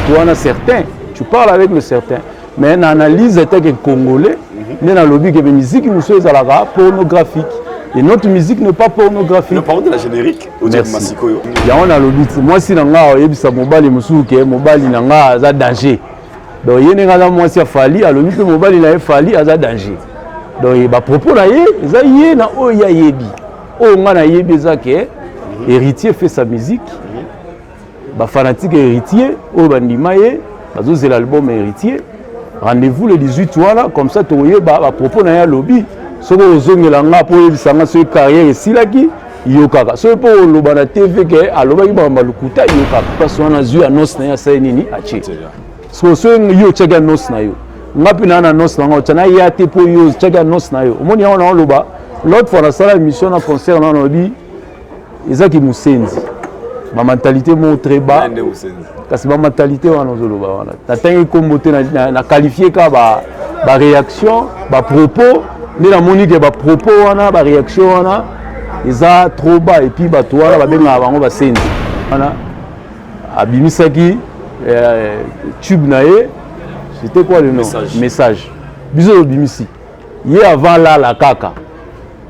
toi, certain. Tu parles avec le certain. Mais l'analyse était que Congolais, mais dans le lobby, que la musique nous soit pornographique. Et notre musique n'est pas pornographique. Nous parlons de la générique. Merci. Il y a un lobby. Moi, si nanga yebisa mobile musuke, mobile nanga za danger. Donc il y a nga moi si fali, a lobby que mobile na fali a za danger. Donc ba propos na ye, za ye na o ya yebi. O nga na yebi za ke héritier fait sa musique. Ba fanatique héritier, o bandima ye, bazo c'est l'album héritier. Rendez-vous le 18 voilà, comme ça tu voyez ba propos na ya lobby. Soko ozongelanga po yebisanga so carrière esilaki yokaka so po loba na TV ke aloba ibamba lukuta yokaka parce qu'on a vu annonce na ya sa nini achi so yo cheka annonce na yo ngapi na annonce na ngotana ya te po yo cheka annonce na yo omoni ya na loba l'autre fois na sala mission na concert na lobi ezaki musenzi ma mentalité mo très bas kasi ba mentalité wana ozoloba wana tatangi kombote na qualifier ka ba réaction ba propos. Mais la monique est propos, la réaction, ils sont trop bas et puis bateau, la benga avant va scène. Voilà. Abimisaki, tube nae, c'était quoi le nom? Message. Bisous bimisi. Hier avant là la kaka.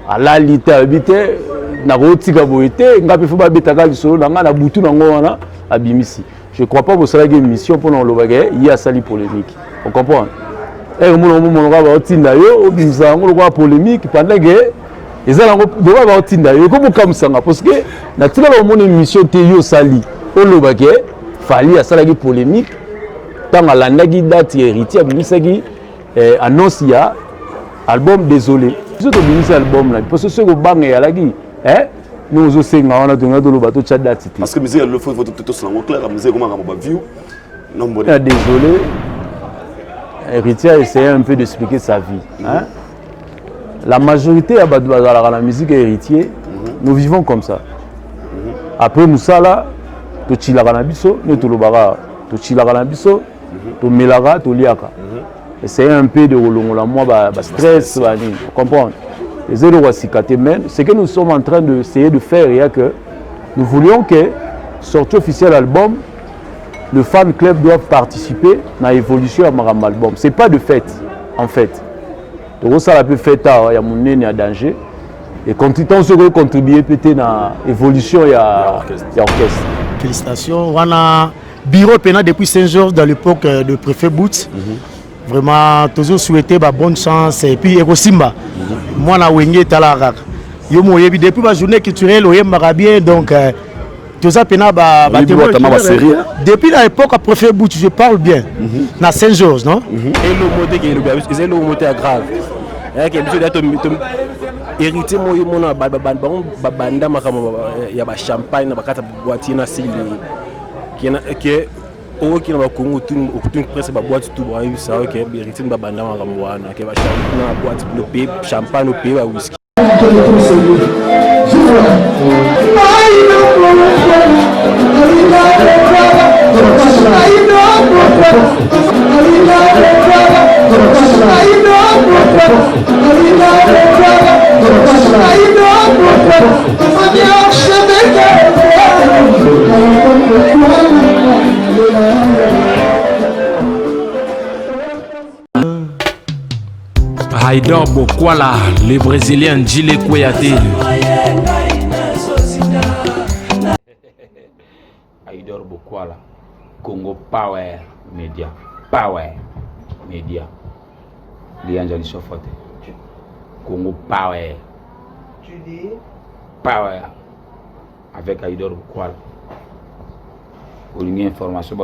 À la lité habité, na rotika boité, ngapi faut ba betaka lisolo na na butu na ngona abimisi. Je crois pas que ça a une mission pour nous le bagage, il y a sali polémique. On comprend? Et au moment où on va tinda yo, on va polémique pendant que ils allaient va tinda yo comme ça parce que naturellement mon émission te yo sali au lobake fali à ça la polémique tant à la nagi date héritier bimisaki annonce ya album désolé ce que bimis album là parce que ce que bang ya lagi nous aussi on a donné le bateau chat date parce que musique le faut tout ça clair la musique comment on va vivre non désolé. Héritier a essayé un peu d'expliquer sa vie. Hein? La majorité à la musique héritier, nous vivons comme ça. Après nous ça là, tu chilaga na biso, nous tu lobara, tu chilaga na biso, tu melaga, tu liaka. Essayer un peu de relongola moi stress, vous comprenez? Les zéro wasikaté men, ce que nous sommes en train d'essayer de faire, il y a que nous voulions que sortie officielle album. Le fan club doit participer à l'évolution de mon album. Ce n'est pas de fait, en fait. Donc ça peut faire tard, il y a mon nez, il y a danger. Et quand on contribuer peut-être à l'évolution, il y a l'orchestre. Félicitations. On a bureau pénal depuis Saint-Georges dans l'époque de préfet Boots. Vraiment, toujours souhaité bonne chance. Et puis, Erosimba. Moi, je suis venu à depuis ma journée culturelle, je suis bien. Donc, depuis l'époque à préfet Bout, je parle bien. Na Saint-Georges, non? Et le moté qui est le moté grave. Héritier mon banda il y a champagne na bakata boîtier na sili qui au qui na Congo tout presque ba boîte tout ba ça OK héritier ba banda makamwana ke ba boîte le champagne au pays whisky. Haïdor Bokwala, le Brésilien Djile Kouyaté. Haïdor Bokwala, Congo Power Media. Power Media. Lianjali Sofote. Congo Power. Tu dis Power. Avec Haïdor Bokwala. Pour une information,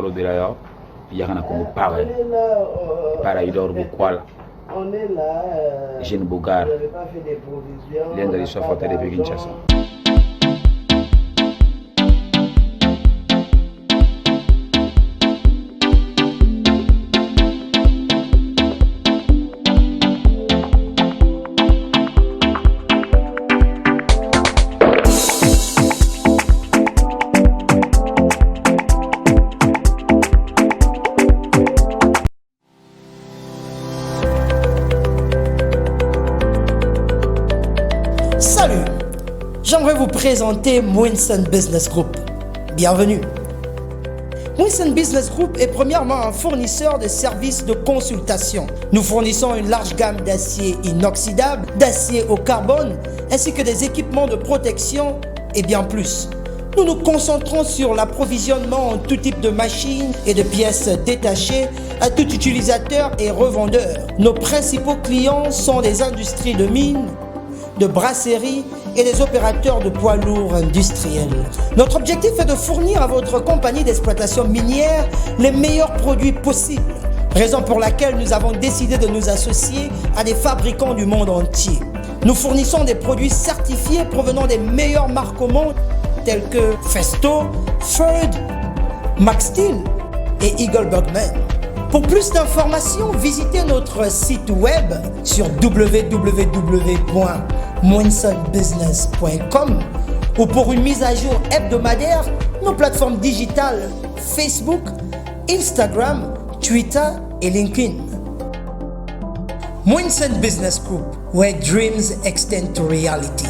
il y a un Congo Power. Par Haïdor Bokwala. on est là. Jeune Bogar. Vous n'avez pas fait des provisions. Lianjali Sofote depuis Kinshasa. Salut, j'aimerais vous présenter Mwinson Business Group. Bienvenue. Winston Business Group est premièrement un fournisseur de services de consultation. Nous fournissons une large gamme d'acier inoxydable, d'acier au carbone, ainsi que des équipements de protection et bien plus. Nous nous concentrons sur l'approvisionnement en tout type de machines et de pièces détachées à tout utilisateur et revendeur. Nos principaux clients sont les industries de mines, de brasserie et les opérateurs de poids lourds industriels. Notre objectif est de fournir à votre compagnie d'exploitation minière les meilleurs produits possibles. Raison pour laquelle nous avons décidé de nous associer à des fabricants du monde entier. Nous fournissons des produits certifiés provenant des meilleures marques au monde tels que Festo, Ford, Max Steel et Eagle Bergman. Pour plus d'informations, visitez notre site web sur www.mwinsonbusiness.com ou pour une mise à jour hebdomadaire, nos plateformes digitales Facebook, Instagram, Twitter et LinkedIn. Winston Business Group, where dreams extend to reality.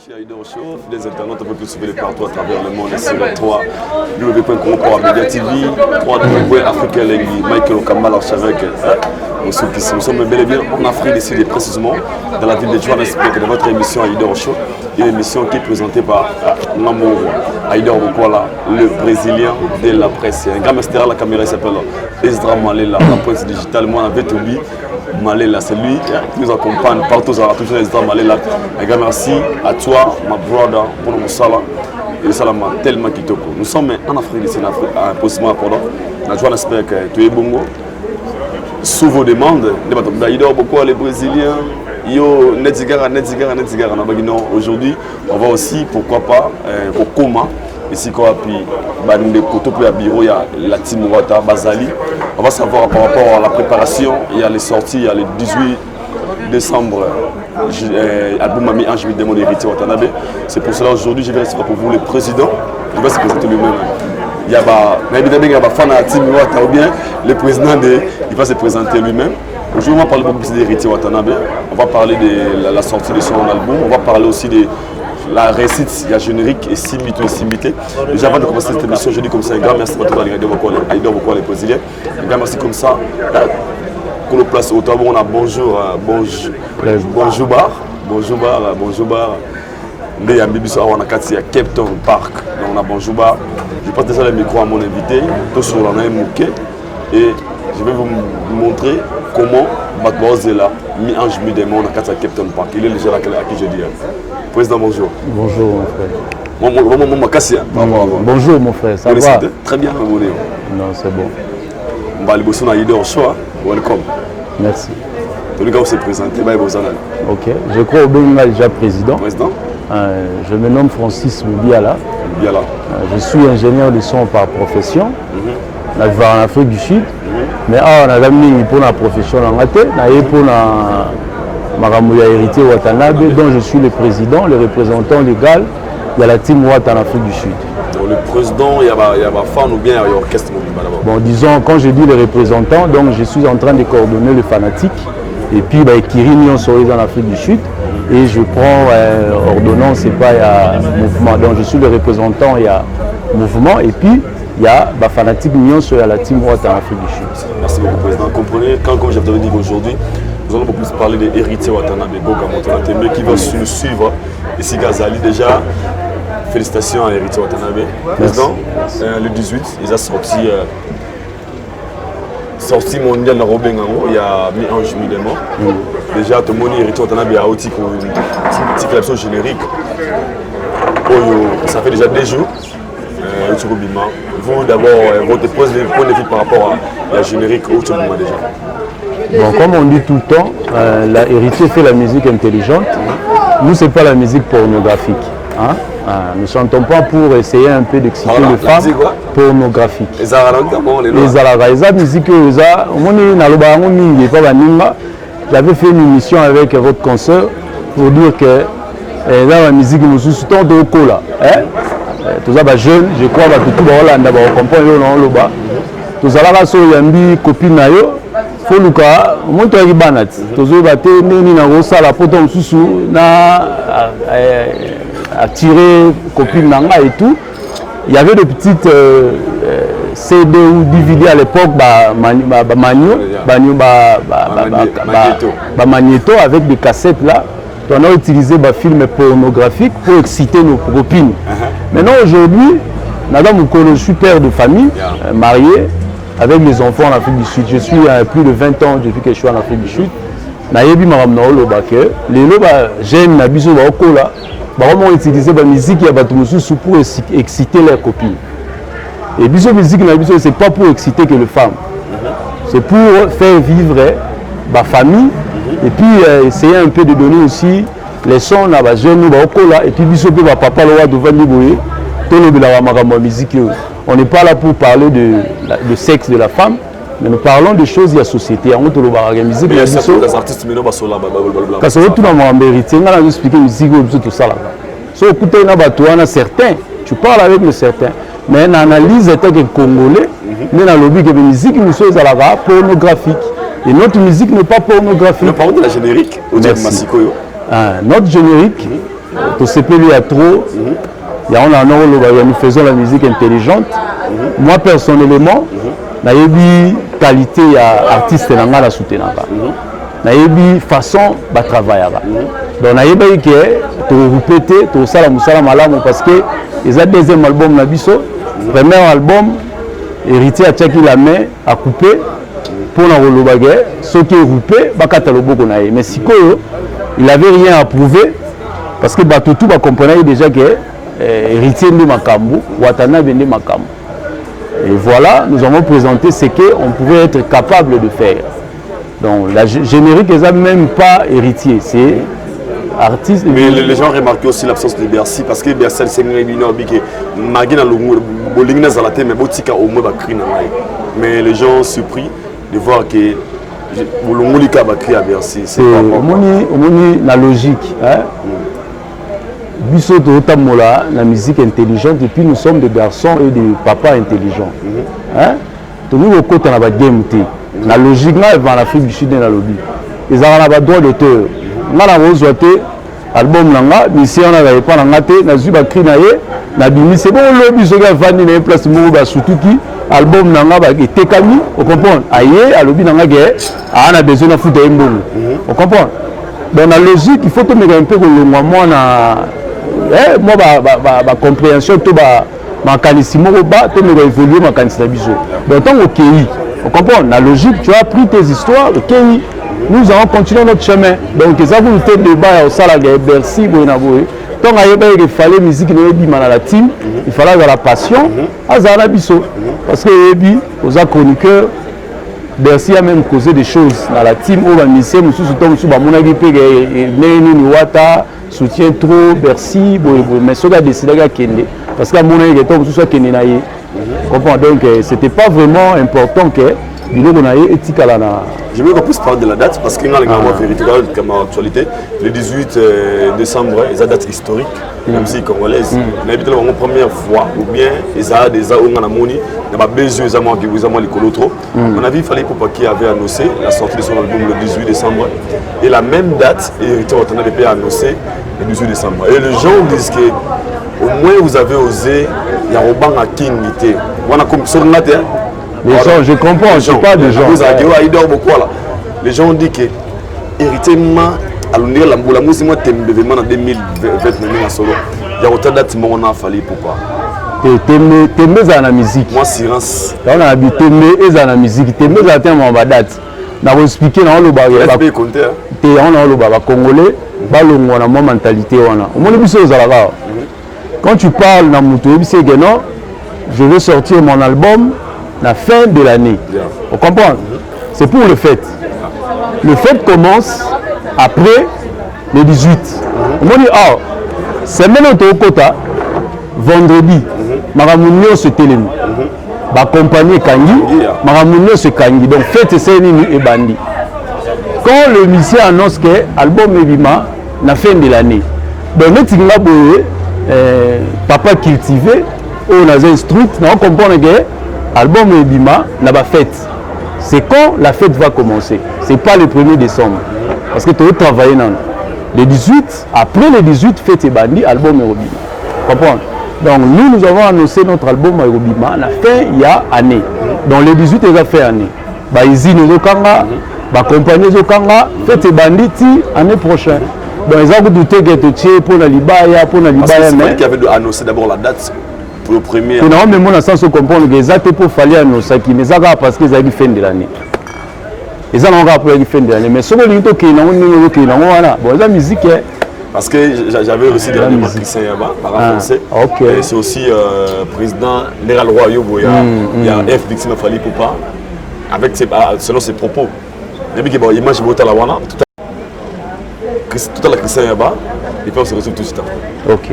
Chez Haïdor Show, les internautes peuvent plus suivre partout à travers le monde sur le 3 www.concours TV, 3 Africa Lengui, Michael Okamba, l'archevêque. Nous sommes bel et bien en Afrique, ici précisément dans la ville de Johannesburg, de votre émission Haïdor Show, une émission qui est présentée par Nambo Haïdor Bokwala, le Brésilien de la presse. Un grand master à la caméra, il s'appelle Ezra Malela, la presse digitale. Moi, on avait oublié Malela, c'est lui qui nous accompagne partout à toujours Ezra Malela. Un grand merci à toi, ma brother, pour nous saluer. Et ça m'a tellement kitoko. Nous sommes en Afrique, ici en Afrique, possiblement pendant. La Johannesburg, tu es bongo. Sous vos demandes, les Brésiliens, aujourd'hui, on va aussi, pourquoi pas, au Coma, ici, bureau, il y a la team Wata, Bazali. On va savoir par rapport à la préparation, il y a les sorties, il y a le 18 décembre, album Mami Ange, je vais demander héritier Watanabe. C'est pour cela aujourd'hui, je vais rester pour vous le président, il va se présenter lui-même. Il y a des fans à Team Wata ou bien le président il va se présenter lui-même. Aujourd'hui, on va parler beaucoup plus d'héritier Watanabe. On va parler de la sortie de son album. On va parler aussi de la réussite, il y a générique et Simbito et Simbité. Déjà avant de commencer cette émission, je dis comme ça un grand merci à tous les Brésiliens. Un grand merci comme ça. Pour le place au tabou, on a bonjour bar. Mais on a Cape Town Park. Donc on a bonjour bar. Je passe déjà le micro à mon invité, tout sur la Mouké, et je vais vous montrer comment Batboz est là, mi-ange, mi-démon, à Cape Town Park. Il est déjà là à qui je dis. Président, bonjour. Bonjour mon frère. Bonjour mon frère, ça va? Très bien, mon Léo. Non, c'est bon. On va aller bosser dans Haïdor Show. Welcome. Merci. Tous les gars, vous s'est présenté. Ok, je crois au Bénin déjà président. Président. Je me nomme Francis Moubiala. Je suis ingénieur de son par profession. Je vais en Afrique du Sud. Mais on a mis pour la profession en mathé. Pour la héritier Watanabe, dont je suis le président, le représentant légal de la team Wata en Afrique du Sud. Donc le président, il y a ma fan ou bien il y a l'orchestre. Bon, disons, quand je dis le représentant, donc je suis en train de coordonner le fanatique. Et puis, Kirini, on serait en Afrique du Sud. Et je prends ordonnance et pas il y a mouvement. Donc je suis le représentant, il y a mouvement. Et puis, il y a fanatique Nyon sur la team Wata en Afrique du Sud. Merci beaucoup, président. Comprenez, comme je t'avais dit aujourd'hui, nous allons beaucoup plus parler des héritiers Watanabe, mais qui va nous suivre ici, Gazali. Déjà, félicitations à héritier Watanabe. Président, le 18, ils ont sorti mondial dans Robengango, il y a mi-ange, mi-démon. Déjà, tout le monde héritier Watanabe a aussi une petite clapson générique. Ça fait déjà 2 jours. Vous d'abord, votre point de vue par rapport à la générique au déjà. Bon, comme on dit tout le temps, la héritier fait la musique intelligente. Nous, ce n'est pas la musique pornographique. Hein? Nous ne chantons pas pour essayer un peu d'exciter les femmes pornographiques. Les la musique, j'avais fait une émission avec votre consoeur pour dire que la musique nous soutient de cola. Tout ça, jeune, je crois que tout le monde comprend le bas. Tout ça, là, il y a une copine, foluka moto yaki bana ti tozoyeba te ndeni na kosala poto mosusu na attirer copine na ngai et tout. Il y avait de petites CD ou DVD à l'époque, magnéto avec des cassettes là. On a utilisé des films pornographiques pour exciter nos copines. Maintenant aujourd'hui, je suis père de famille, marié, avec les enfants en Afrique du Sud. Je suis à plus de 20 ans depuis que je suis en Afrique du Sud. J'aime la biso là. Vraiment utiliser la musique pour exciter leurs copines. Et la musique, ce n'est pas pour exciter que les femmes. C'est pour faire vivre la famille et puis essayer un peu de donner aussi les sons à les jeunes et puis papa musique. On n'est pas là pour parler de sexe de la femme, mais nous parlons de choses de la société. On a la musique. Mais les artistes maintenant sont là. Parce que tout le monde mérité. On a expliqué musique tout ça là. Si on écoute certains, tu parles avec le certain. Mais l'analyse est que congolais, mais dans le lobby que la musique nous sommes pornographique. Et notre musique n'est pas pornographique. Nous parlons de la générique. Notre générique, pour ce pays à trop, nous faisons la musique intelligente. Moi personnellement, j'ai qualité artiste dans la soutenir. J'ai façon de travailler. Donc j'ai que tu répéter, tu sala musala malamu parce que ils ont deuxième album na biso, premier album héritier a tchaki la main à couper pour na rolobage, ce qui est coupé bakata loboko na ye. Mais sikoyo il avait rien à prouver parce que batutu ba comprenait déjà que héritier de makambu, watana bende makambu. Et voilà, nous avons présenté ce qu'on pouvait être capable de faire. Donc la générique n'est même pas héritier, c'est artiste. Mais les gens remarquent aussi l'absence de Bercy parce que Bercy c'est un mais les gens sont surpris de voir que Bolongolika va crier à Bercy. C'est la logique. Biso totamola la musique intelligente et puis nous sommes des garçons et des papas intelligents. Tout nous au côté na ba game té. La logique là va en Afrique du Sud dans lobby. Ils ont un droit d'auteur. Nga na rozote album nanga mission na pas na té na zuba cri na ye na bimi c'est bon lobby so ga vandi na place mo ba sutuki album nanga ba etekami on comprend aye a lobby nanga ge a besoin na futa mbongo on comprend. Dans la logique il faut que me un peu le moi na moi ba compréhension to ba makanisi moko ba to me évoluer makanisi na biso. Donc tant OK on comprend la logique tu as pris tes histoires OK nous allons continuer notre chemin. Donc ça vous fait débat au salaire Bercy Boinaboé. Tant qu'il fallait musique dans la team, il fallait de la passion à Zanabiso. Parce que aux chroniqueurs Bercy a même causé des choses dans la team où la mission nous sommes sous mon avis Wata soutient trop Bercy mais ce gars décidé à Kende parce que mon avis est sous Kende naïe. Comprends donc c'était pas vraiment important que je veux qu'on puisse parler de la date parce qu'il y a une vérité comme actualité. Le 18 décembre, c'est une date historique, la musique congolaise. On a habité la première fois, ou bien ils ont des gens qui ont monnaie, ils ont besoin de l'école. On a vu qu'il fallait pour qui avait annoncé la sortie de son album le 18 décembre. Et la même date, Héritier Watanabe a annoncé le 18 décembre. Et les gens disent que au moins vous avez osé, il y a Robin à King. On a comme sur le les gens, je comprends, je ne sais pas de gens. Les gens ont dit que héritier à l'unir la musique moi t'aimes en 2020 solo. Il y a autant date on a fallu pourquoi. T'aimes la musique. Moi silence. On a habité mais la musique, t'aimes la terme en date. Na vous expliquer dans le bagage. On a le bagage congolais, ba longo na mentalité wana. On moni biso zalaka. Quand tu parles na muto c'est que non, je vais sortir mon album la fin de l'année. On comprend? C'est pour le fête. Le fête commence après le 18. On dit, ah, c'est maintenant au quota, vendredi, Maramounio se télém. Ma compagnie Kangi, Maramounio se Kangi. Donc fête c'est Nini et Bandi. Quand le monsieur annonce que l'album Ebima, la fin de l'année, donc nous papa cultivé, on a instruit, on comprend que l'album Ebima n'a pas fait. c'est quand la fête va commencer. C'est pas le 1er décembre. Parce que tu as travaillé dans le 18, après le 18, fête et bandi, album Erobima. Comprends? Donc nous avons annoncé notre album Erobima à la fin il y a année. Donc le 18, il a fait année. Bah, ils nous kanga, bah, compagnie Zokanga, fête et bandi, année prochaine. Donc ils ont douté que tu es pour la Libaya, pour la Libaya. C'est vrai qu'il avait annoncé d'abord la date pour le premier. Non, mais mon sens de comprendre que les actes pour falloir annoncer qui mais ça parce qu'ils ont fin de l'année. Ils ont encore pour la fin de l'année. Mais ce que nous qui bon la musique. Parce que j'avais aussi des amis Christian Yaba, par français. Et c'est aussi président Léral Royaux, il y a F. Dixon Fali Poupa, avec selon ses propos. Et puis il mange beaucoup à la Wana, tout à la Christian Yaba, et puis on se retrouve tout de suite. Ok.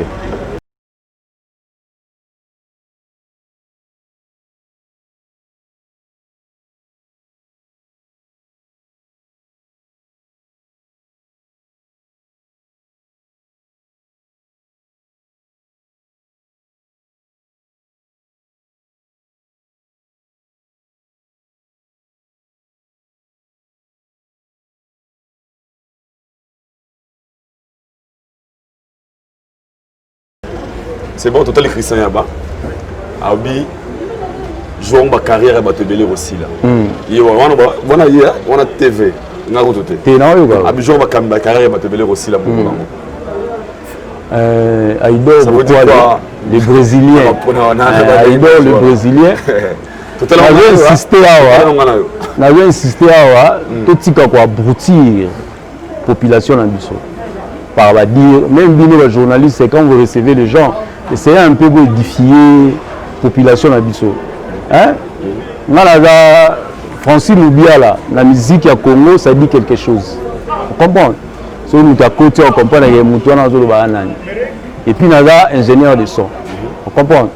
C'est bon, total Christian Yaba. Abi, jouons ma carrière à Batebele aussi là. On a TV, on a rototé. Abi, jouons ma carrière à Batebele aussi là. Aïdor, les Brésiliens. Aïdor, les Brésiliens. N'avait insisté à tout ce qu'on a broutir population en Bissau. Par dire, même les journalistes, c'est quand vous recevez les gens. Essayez un peu d'édifier la population de Bissau. Hein? Francis Loubiala, la musique à Congo, ça dit quelque chose. Vous comprenez? Si nous sommes à côté, on comprend qu'il y a un mouton dans le et puis, nous avons un ingénieur de son. Vous comprenez?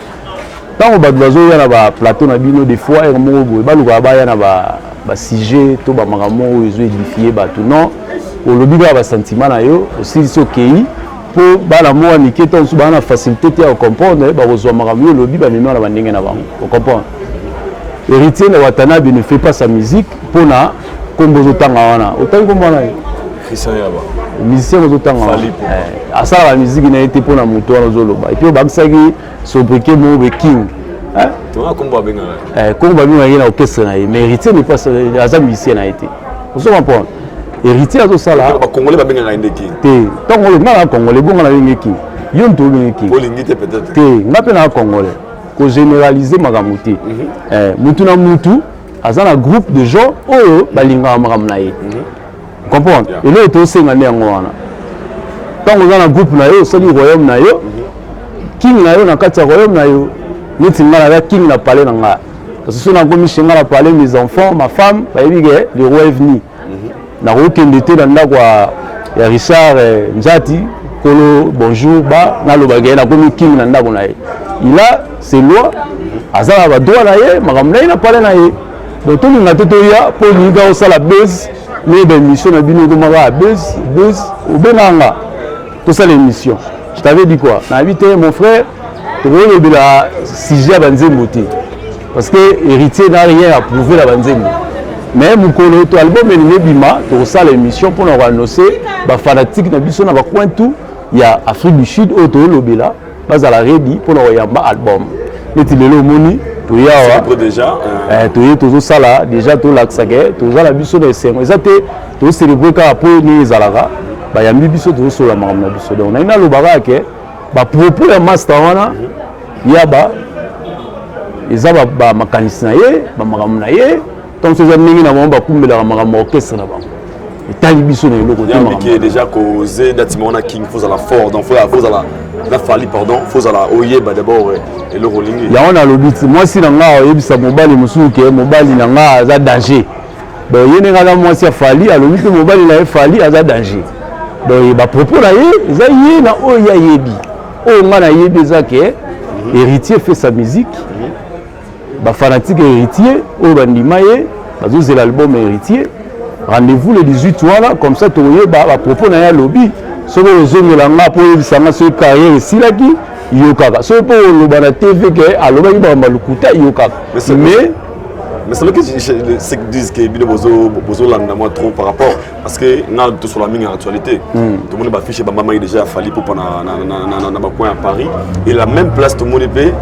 Quand on a un plateau, des fois, il y a un sujet, il y a un édifié, non. Au lobby, il y a un sentiment, aussi, c'est OK. Pour la niquer ton sous la facilité à comprendre le lobby vous comprenez héritier de Watanabe ne fait pas sa musique pour na combo zotanga autant comme moi Christian Yaba musicien zotanga à ça la musique n'a été pour na moto na zoloba et puis bakisaki sobriquet mo be king hein toi combo benga combo benga na orchestre na mais héritier n'est pas ça musicien n'a été vous comprenez héritier à tout ça là les Congolais benga na ndeki tant on Congolais bonga na ndeki yon to ndeki bolingité peut-être ngape na Congolais ko généraliser magamuti mutu na mutu azana groupe de gens oyo balinga magamna ye comprendre et là to senga ne ngwana tant on a groupe na yo sali royaume na yo king na yo na kati royaume na yo niti ngala ya king na parler na nga parce que si on a commis chez ngala parler mes enfants ma femme ba yibige le roi est venu na rokende te dans kwa ya Richard Njati kolo bonjour ba na lobage na komi king na ndako na ye il a ses lois azala ba droit na ye makamna ina parler na ye donc tout le toto ya pour ninga au sala base mais ben mission na bino ko maka base au benanga tout ça l'émission je t'avais dit quoi na habité mon frère tu vois le bila sujet banzembo te parce que héritier n'a rien à prouver la banzembo mais mon colo to album et bima to ça l'émission pour nous annoncer ba fanatique na biso na ba coin tout il y a Afrique du Sud auto lobela bazala ready pour le yamba album neti lelo moni to yawa déjà to yeto sala déjà to laxage to za la biso de sengo ezate to célébrer ka pour ni zalaka ba yambi biso to so la mamna biso donc na ina lobaka ke ba propos ya master wana yaba ezaba ba makanisi na ye ba makamna ye donc ces amis na ba kumbela makamna orchestre na ba etali biso na eloko te makamna qui est déjà causé datimona king faut à la fort donc faut à la fali pardon faut à la oyeba d'abord et le rolling ya on a le but moi si na nga oyebisa mobali musuke mobali na nga za danger donc yene nga moi si fali a le but mobali na fali za danger donc ba propos na ye za ye na oya yebi o nga na yebi za ke héritier fait sa musique ba fanatique héritier o bandima ye bazo c'est l'album héritier rendez-vous le 18 voilà comme ça to yeba ba propos na ya lobby soki ozongela nga mpo oyebisanga soki carrière esilaki yokaka soki mpo oloba na tv ke alobaki bakamba lokuta yokaka mais Mais c'est là que ceux qui disent que Bino Bozo l'a trop par rapport parce que nous tout sur la même actualité. Tout le monde va afficher maman est déjà fallu pour dans coin à Paris et la même place tout le monde peut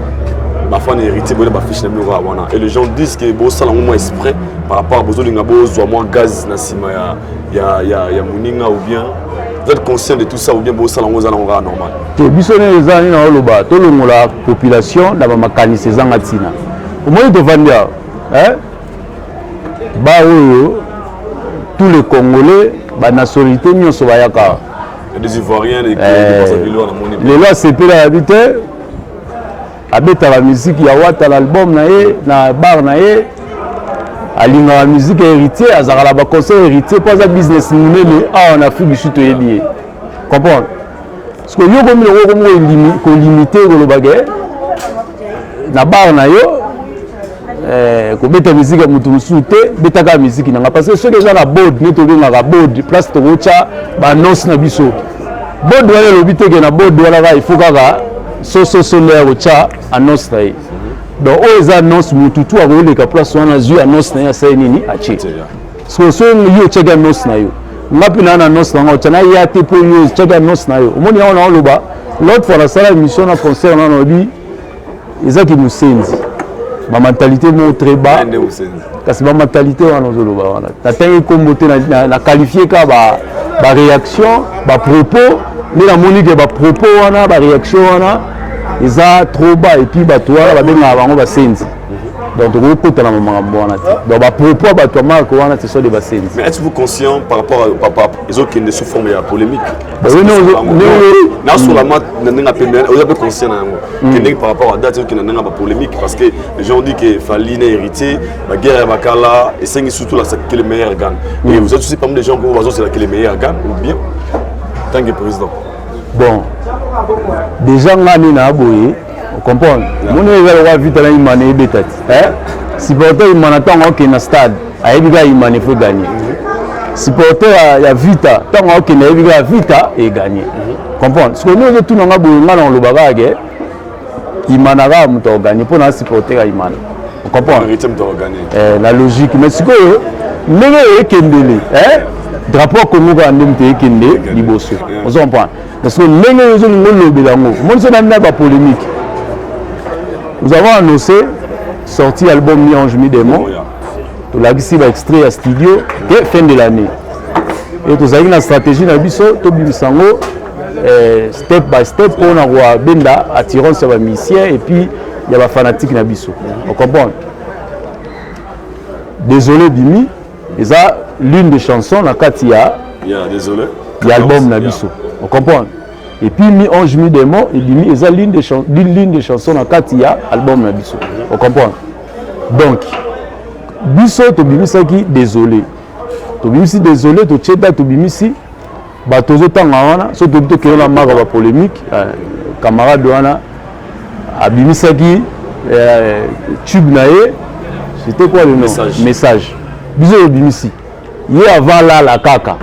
ma femme est héritier va afficher le wana et les gens disent que Bozo ça moins exprès par rapport à Bozo Lingabo soit moins gaz na sima ya muninga ou bien vous êtes conscient de tout ça ou bien Bozo ça normal. To bisone ezani na oloba to longola population na ba makanisi zanga tina. Au moins de vandia tous les Congolais, la nationalité, nous sommes des Ivoiriens, des les lois CP l'habité, avec la musique, il y a l'album, na bar, la musique héritier, la concert héritier, pas un business en Afrique du Sud. Comprends? Parce que nous avons limité le bagage, na bar, kobeta musique ya mutu musute betaka musique nanga parce que ceux qui ont la board ne to benga board place to rocha ba annonce na biso board wala lobite ke na board wala il faut kaka so le rocha annonce tai donc o eza annonce mutu tu a rolé ka place wana zu annonce na ya sai nini achi so yo check annonce na yo ngapi na annonce na rocha na ya te po yo check annonce na yo omoni ya na loba l'autre fois la salle émission na concert na lobi ezaki musenzi ma mentalité est très bas parce que ma mentalité est na qualifié ka ba réaction ba propos mais la monique ba propos wana ba réaction wana eza trop bas et puis ba toi ba benga bango ba senzi donc on peut la maman wana donc ba propos ba toi marque wana ce sont des basenzi. Mais êtes-vous conscient par rapport à papa ils ont qui ne sous forme de polémique non sur la mat n'a pas on est conscient par rapport à date qui n'a pas polémique parce que les gens disent que Fali n'est héritier la guerre à Makala et c'est surtout là c'est le meilleur gagne et vous êtes aussi parmi les gens qui vont c'est le meilleur gagne ou bien tant que président bon déjà ngani na boye on comprend mon est vite là il m'a né betati supporter il m'a tant que na stade a ebiga il m'a faut gagner supporter ya vita tant que na ebiga vita et gagner comprendre parce que nous tout na boye ngana lo bagage il m'a na muto gagner pour na supporter il m'a on comprend la logique mais ce que ndenge ekendele drapeau Congo va ndemte ekende liboso on comprend parce que ndenge yo ngolo belango mon se na ba polémique nous avons annoncé sorti album Mi-Ange Mi-Démon to la gisi ba extrait à studio et fin de l'année et to zaki na stratégie na biso to bisango step by step pour na roi benda attirance ba musicien et puis il y a ba fanatique na biso on comprend. Désolé Bimi, et ça l'une des chansons la Katia. Désolé. Il y a l'album Nabiso. On comprend. Et puis Mi-Ange Mi-Démon et Bimi, et ça l'une des chansons la Katia, album Nabiso. On comprend. Donc Biso to Bimi ça qui désolé. To Bimi si désolé to Cheta to Bimi si ba tozo tanga wana so to bito ke na mara ba polémique camarade wana a Bimi ça qui tube nae. C'était quoi le nom? Message. Bisous Bimisi. Hier avant là la kaka.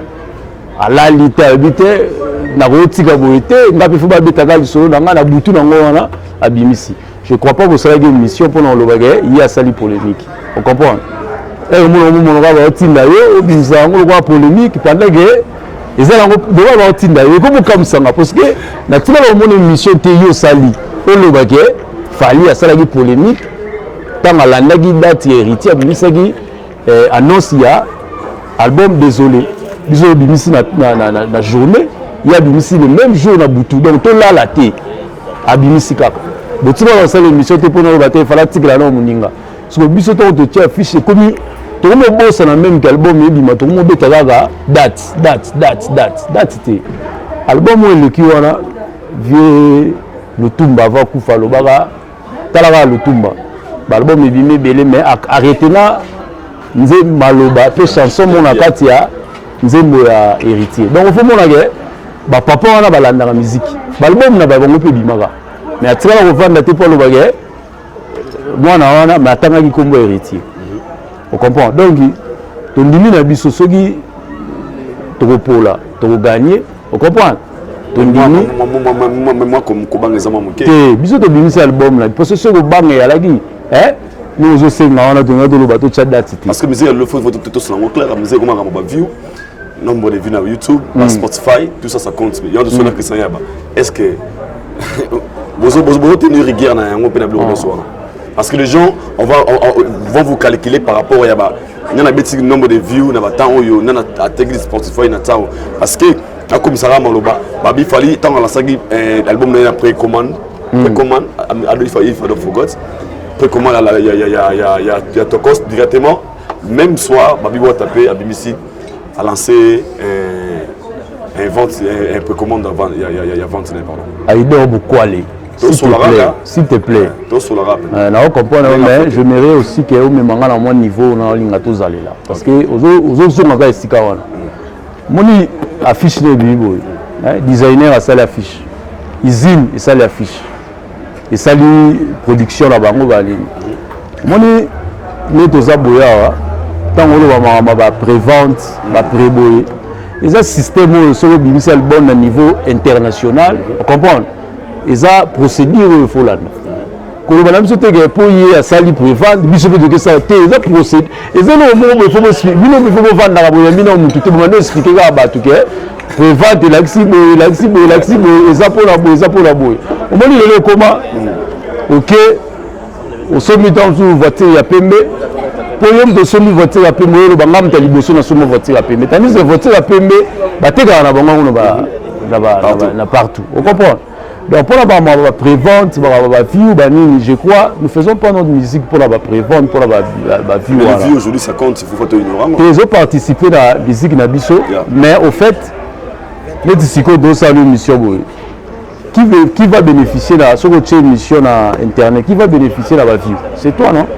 À la lité habité na rotika boité ngapi fuba betaka lisolo nanga na butu nango wana à Bimisi. Je crois pas que ça ait une mission pour nous le bagage, il y a sali polémique. On comprend. Et on va otinda yo bizango le polémique pendant que ils ont doit otinda yo comme ça parce que na tina la mission te yo sali au le bagage fali à sali polémique. Tant à la date héritier bimisaki annonce ya album désolé biso bimisi na journée il y a bimisi le même jour na butu donc to là la té abimisi kaka botima ba sala émission te pona ba té fala tikla na muninga so biso to te affiche comme to mo bossa na même album ebima to mo beta kaka date té album le ki wana vie le tumba va kufa lo baka talaka le tumba l'album est bien belé mais arrêtez là nze maloba pe chanson mon akatia nze moya héritier donc il faut mon agé ba papa wana balanda la musique l'album na ba bongo pe bimaka mais atira ko vanda te pour le bagé mwana wana mais atanga ki kombo héritier on comprend donc to ndimi na biso soki to pola to gagner on comprend to ndimi moi comme kobanga zama moké biso to bimisa album là parce que ce ko banga ya lagi nous aussi on a donné le bateau chat date. Parce que musique le faut tout ça clair, musique comment on va view, nombre de vues sur YouTube, Spotify, tout ça compte. Il y a des choses qui sont là. Est-ce que vous tenir rigueur dans un open blog soir? Parce que les gens vont vous calculer par rapport à il y a un nombre de vues, il y a un technique Spotify, parce que comme ça maloba, il fallait tant la saga album na précommande, précommande, il fallait forgot, précommande il y a Tokos directement même soir, Babi va taper à BBC a lancé un vente un précommande avant il y a vente pardon. Aïdor Bokwale. S'il te plaît. Je comprends, mais je m'aimerais aussi que vous me à mon niveau dans la tous aller là. Parce que aux autres on va ici quand mon affiche les bibo. Designer a ça l'affiche. Usine et ça l'affiche. Et ça lui production là-bas on va aller. Mon les deux aboya tant on va prévente, va préboyer. Et ça système sur le BBC album à niveau international. Vous comprenez? Et ça procédure il faut là. Quand on a sauté pour y a sali pour vendre, biso de ça ça procédure. Et ça le moment il faut vendre la boya mina on tout le monde expliquer là bas tout que pour vendre l'axi et ça pour la boya. On va dire comment OK au sommet dans une voiture il y a pembe pour yom de sommet voiture à pembe le bangam tali bosso na sommet voiture à pembe tandis que voiture à pembe ba tega na bango na partout. On comprend? Donc pour la prévente, je crois, nous ne faisons pas notre musique pour la prévente, pour la vie. La vie aujourd'hui ça compte, il faut faire ignorant. Ils ont participé à la musique Nabiso, mais au fait, les disciples de sa mission, qui va bénéficier de cette mission à Internet, qui va bénéficier de la vie? C'est toi, non?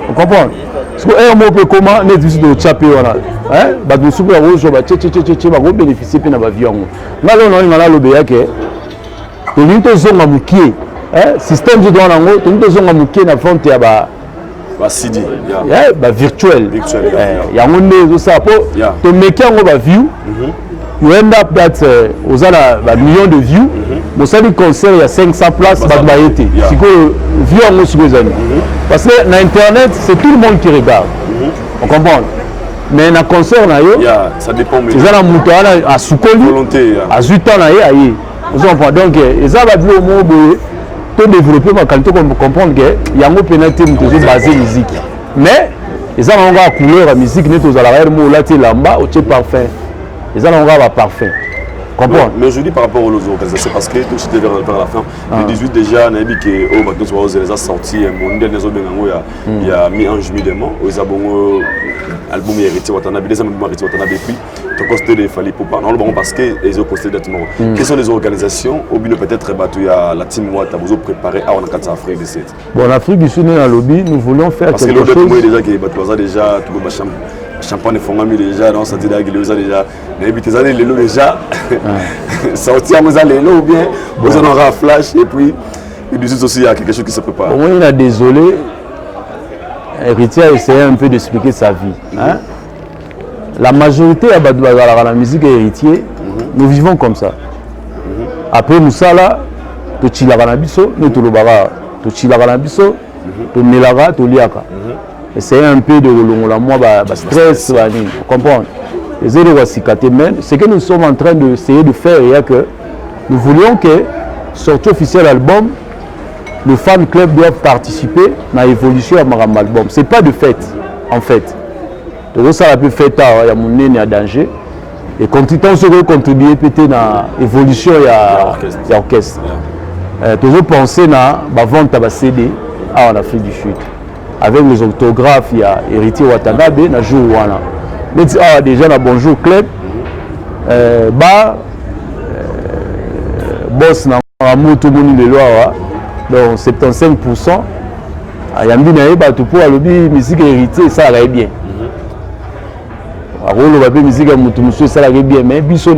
On comprend? Parce que un mot comment les disciples de Tchapé, nous sommes bénéficier de la vie. Là, on a l'obéa que tout zonga mukie système de droit nango tout zonga mukie na vente ya ba CD ba virtuel ya ngonde zo ça po to meki yango ba view you end up that ozala ba millions de views mo sali concert ya 500 places ba bayete siko view yango siko zani parce que na internet c'est tout le monde qui regarde on comprend mais na concert na yo ça dépend mais ezala muto ana asukoli a 8 ans na ye aye. Donc, ils ont développé ma qualité pour comprendre qu'il y a un pénalité basé musique. Mais, ils ont une couleur à musique, ils ont un lamba, un parfum. Ils ont un parfum. Comprends? Mais je dis par rapport aux organisations, parce que tout ce qui est vers la fin, le 18 déjà, on a dit que les a sorti il y a mi-ange, mi-démon, ils ont album héritier Watanabe, les albums héritiers Watanabe, puis tu costé les fallait pour pas. Non, parce que ils ont costé d'être quelles sont les organisations au but peut-être battu à la team Wata, vous avez préparé à en Afrique du Sud. Bon, en Afrique du Sud, dans le lobby, nous voulons faire quelque chose. Parce que l'autre déjà qui est battu déjà, tout le champagne est fondé déjà, non, ça dit là qu'il est déjà. Mais puis tes années les lots déjà, sortir nous allez là ou bien, vous en aurez un flash et puis du Sud aussi il y a quelque chose qui se prépare. Moi, il a désolé. Héritier a essayé un peu d'expliquer sa vie. La majorité de la musique héritier, nous vivons comme ça. Après nous ça là, tu chilaga na biso, nous tu lobara, tu chilaga na biso, tu melaga, tu liaka. Essayer un peu de la moi stress, vous comprenez? Essayer de cicater mais ce que nous sommes en train d'essayer de faire est que nous voulions que sortie officielle album, le fan club doit participer à l'évolution de mon album. Ce n'est pas de fait, en fait. Donc ça a pu faire tard, il y a mon nez, il y a danger. Et quand on se contribuer peut-être à l'évolution, il y a l'orchestre. Toujours penser à la vente de CD en Afrique du Sud. Avec les orthographes, il y a Héritier Watanabe, il y a jour Wana. Mais déjà, il y a Bonjour Club, boss na moto moni de loi. Donc 75%, il y a un peu pour la musique héritée, ça va bien. La musique héritée, ça va bien, mais la musique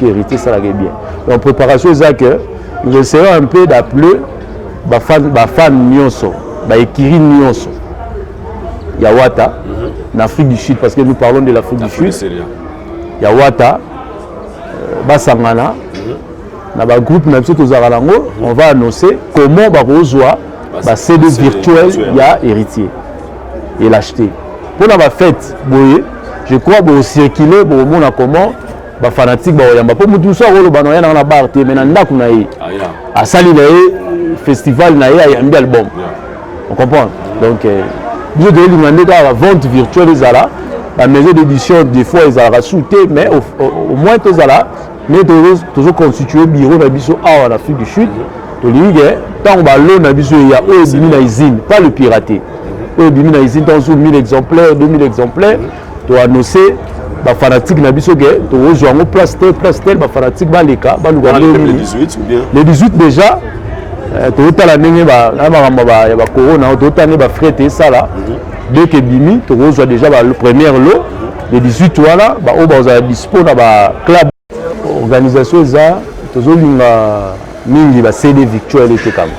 héritée, ça va bien. Donc préparation, c'est que nous essayons un peu d'appeler les fans Nyonso, les Ekiri Nyonso. Il y a Wata, en Afrique du Sud, parce que nous parlons de l'Afrique du Sud. Il y a Wata, Basangana. Dans le groupe, on va annoncer comment on va bah, CD virtuel, il y a héritier. Et l'acheter. Pour la fête, je crois que circuler, on a comment, bah, fanatique, bah, on a pas tout ça, on a un bar, mais on a un sali, festival, on a un album. On comprend? Donc, je dois demander la vente virtuelle, la maison d'édition, des fois, ils ont sauté, mais au moins, ils ont mais toujours constitué bureau en Afrique du Sud. Tant que il y a usine, pas le pirater. Il y a usine dans 1000 exemplaires, 2000 exemplaires, tu as annoncé les fanatiques na biso ke tu rejoins place tel les fanatiques ba leka ba les 18 ou bien les 18 déjà tu as ndenge ba corona tu as ba frais ça là dès que bimi tu rejoins déjà le premier lot les 18 voilà ba o ba dispo na ba club organisation ça toujours mingi ba CD virtuel et comme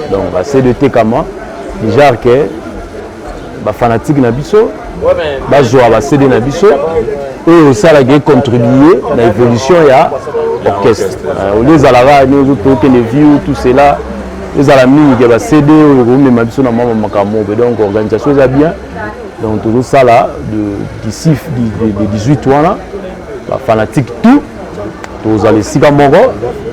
donc ba CD kama déjà que ba fanatique na biso ba jouer ba CD na biso et ça la contribuer à l'évolution ya orchestre au lieu zalara nous autres les vieux tout cela les amis qui ba CD au même biso na mama makambo donc organisation ça bien donc tout ça là de 18 ans ba fanatique tout tous allez si comme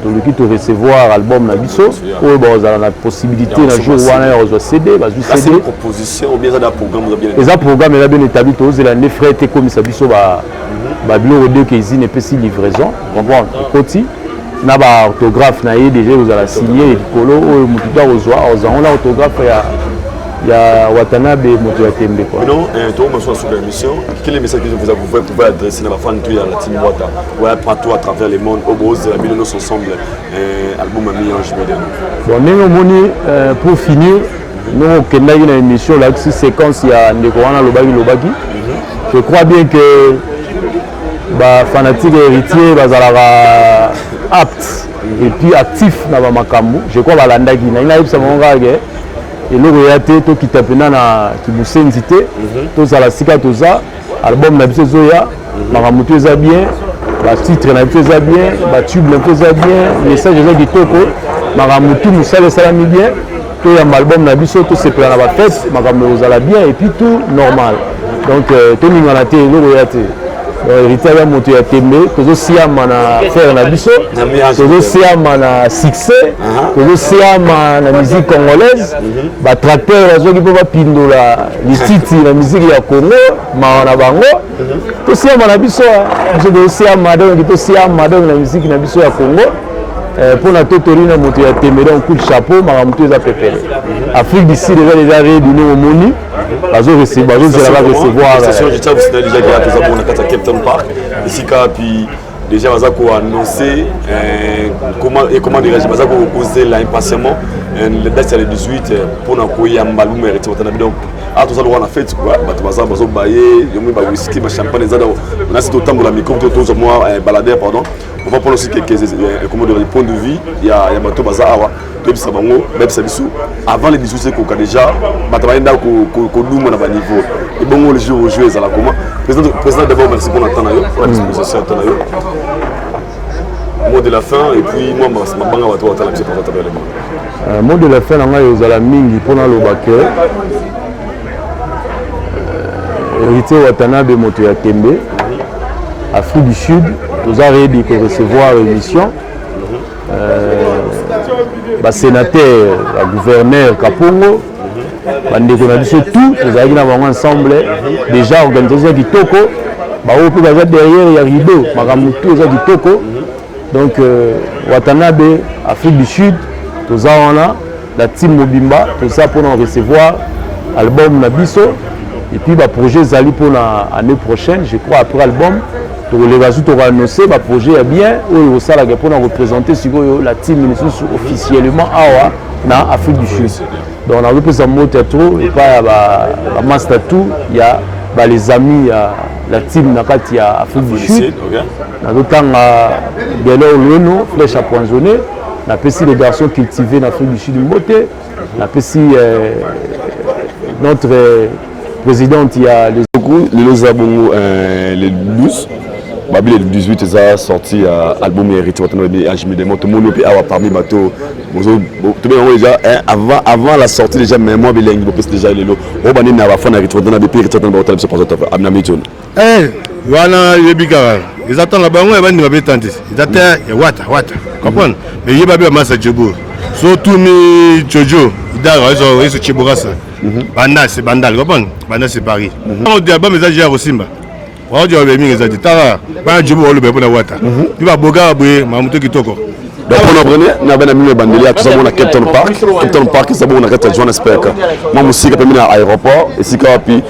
tout le qui te recevoir album na biso ou bon la possibilité un jour ou un reçoit CD bah juste CD proposition ou bien ça da programme vous bien les programmes là bien établi tous la les frais comme ça biso ba bureau de cuisine et puis si livraison comprendre côté na ba orthographe na déjà vous allez signer polo ou mututa reçoit on a orthographe il y a Watanabe Motoya Tembe quoi. Non, toi on soit sur l'émission, quel est le message que vous pouvez adresser à la fan de la team Wata ou partout à travers le monde au Bose de la Mille Nos ensemble album Mélange moderne. Bon néanmoins pour finir nous on a une émission là qui séquence il y a Ndekoana Lobaki. Je crois bien que bah fanatique héritier bazala apte et puis actif na ba makambo. Je crois balandaki na ina yebisa monga et le royauté to kitapena na kibusenzité to za sika to za album na biso zoya makamutu eza bien ba titre na biso eza bien ba tube na biso eza bien message eza kitoko makamutu musala salami bien to ya album na biso to sepela na ba fête makamutu eza bien et puis tout normal donc to ningana te le royauté héritier ya moto ya tembe tozo siama na faire na biso tozo siama na succès tozo siama na musique congolaise ba tracteur azoki po ba pindola lititi na musique ya Congo maana bango to siama na biso tozo siama donc to siama donc na musique na biso ya Congo pour na totori na moto ya tembe donc coup de chapeau makamutu eza pepele Afrique d'ici déjà réuni au moni bazo recevoir je tiens vous signaler déjà qu'il y a tous à Cape Town Park ici puis déjà baza ko annoncer comment dirais-je baza ko poser là impatiemment le date c'est le 18 pour na ko ya mbalumu héritier watana donc à tout ça on a fait quoi bato baza bazo bailler yomi ba whisky ba champagne ezada on a c'est autant pour la micro tout moi balader pardon on va prendre aussi quelques comment dire points de vue il y a bato baza awa to bisa bango même ça biso avant les 18 c'est ko déjà bato baenda ko duma na ba niveau et bon le jour jouer ça la comment président d'abord merci pour l'attendre yo disposition attendre yo mot de la fin et puis moi ma banga bato watala petit pour travers le monde mot de la fin na ngai ozala mingi pona lobake héritier Watanabe moto ya Tembe Afrique du Sud nous a réussi à recevoir l'émission sénateur, gouverneur Kapongo, tout, nous avons ensemble déjà organisé du Toko, derrière il y a rideau, donc Watanabe, Afrique du Sud, nous avons la team Mobimba, tout ça pour nous recevoir l'album Nabiso, et puis le projet Zali pour l'année prochaine, je crois après l'album. Les résultats ont annoncé le projet est bien où ça la pour représenter la team officiellement en Afrique du Sud. Donc on a représenté mon théâtre et pas la master tout il y a les amis la team nakati ya Afrique du Sud. Na d'autant Belo Leno flèche à poinçonner na pesi les garçons cultivés en Afrique du Sud du Moté na pesi notre présidente il y a les Zabongo les 12 Babi le 18 est sorti album hérité tout le monde a parmi bateau déjà avant la sortie déjà mais moi bilingue c'est déjà le lot on va na bafana hérité dans depuis hérité dans hôtel se passe amna mitun wana yebika ils attendent la bango et bandi ba tante ils attendent wata comprendre mais yeba ba masa jobo so tumi jojo idara eso chiburasa banda c'est bandal comprendre banda c'est Paris on dit album message ya Simba on dit ba mingi ezadi tara ba jobo olo be pona wata tu va boga boye mamuto kitoko donc on a prenait na bana mimi bandelia tout ça on a Captain Park c'est bon on a Captain Johannesburg moi musique pe mina aéroport et si puis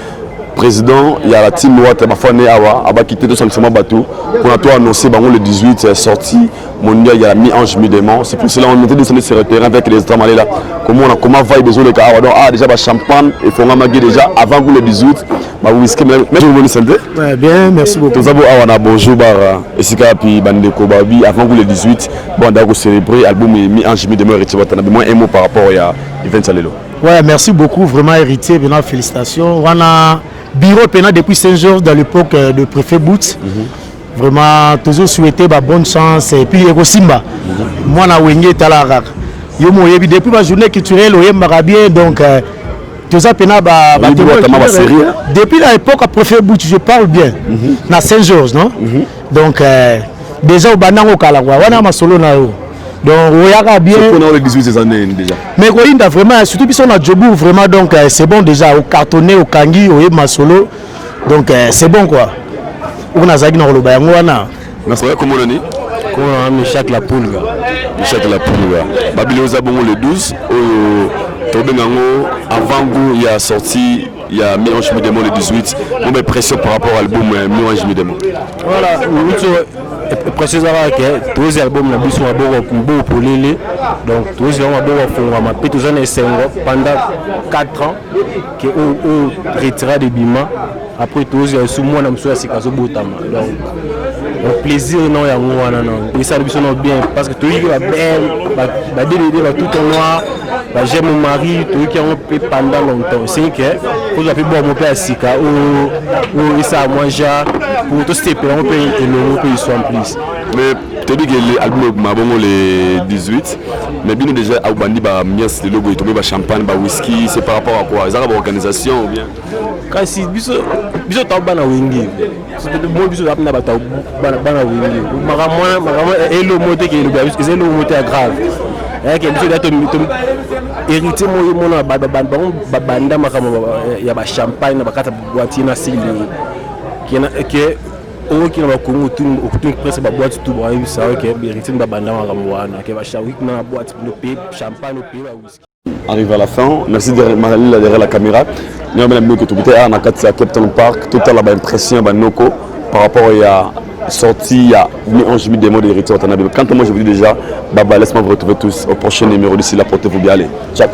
président il y a la team Wata bafane awa aba quitter tout simplement bateau pour toi annoncer bango le 18 sorti mondial il y a mi-ange mi-démon c'est pour cela on était descendu sur le terrain avec les Tamale là comment va besoin les gars donc déjà ba champagne et faut magui déjà avant le 18 ba whisky mais je vous santé ouais bien merci beaucoup tout ça awa na bonjour bar et si puis bandeko babi avant le 18 bon d'accord célébrer album mi-ange mi-démon et tu vas t'en moins un mot par rapport à event salelo ouais merci beaucoup vraiment héritier bien félicitations on a bureau pénal depuis 5 jours dans l'époque de préfet Boots. Vraiment, toujours souhaité bonne chance et puis Simba. Moi, na wenge talara. Yo mo yebi depuis ma journée culturelle au Yemba bien donc tout ça pénal depuis l'époque préfet Boots je parle bien. Na 5 jours non. Donc déjà au banango kala kwa wana ma solo na yo. Donc on bien pendant les 18 années déjà mais Roinda vraiment surtout puis on a Djobou vraiment donc c'est bon déjà au cartonné au kangi au masolo donc c'est bon quoi on a zagi na loba yango wana merci comment on est Michel la Poulga Babylone Zabongo le 12 Tobengango avant goût il y a sorti il y a mi-ange mi-démon le 18 on met pression par rapport à l'album mi-ange mi-démon voilà précisément que tous les albums na biso na boko kubo polele donc tous les albums boko fongama pe tous les sengo pendant 4 ans que au retira de bima après tous les sous moi na mso ya sikazo botama donc plaisir non ya ngwana non et ça biso non bien parce que tous les ba dédé ba tout en noir ba j'aime mon mari tous qui ont fait pendant longtemps c'est que vous avez bon mon père sika ou ça moi ja pour tout ces on peut et le pays soit en plus mais tu dis que l'album mabongo le 18 mais bien déjà au bandi ba mies le logo et tomber ba champagne ba whisky c'est par rapport à quoi ils ont organisation ou bien quand si biso ta bana wingi c'est de bon biso apna ba ta bana wingi magamwa et le moté que le biso c'est le moté grave et que biso dato héritier mo na ba banda makamo ya ba champagne na ba kata boîtier na sili que au qui na Congo tout presque ba boîte tout ba ça que héritier ba banda makamo wana que ba chawi na boîte no pays champagne no pays whisky. Arrive à la fin, merci de Marie derrière la caméra. Nous avons mis que tout était à Captain Park, tout à la impression Noko par rapport à sortie il y a mi-ange mi-démon de héritier. Quand moi je vous dis déjà, laisse-moi vous retrouver tous au prochain numéro d'ici là, portez-vous bien, allez, ciao.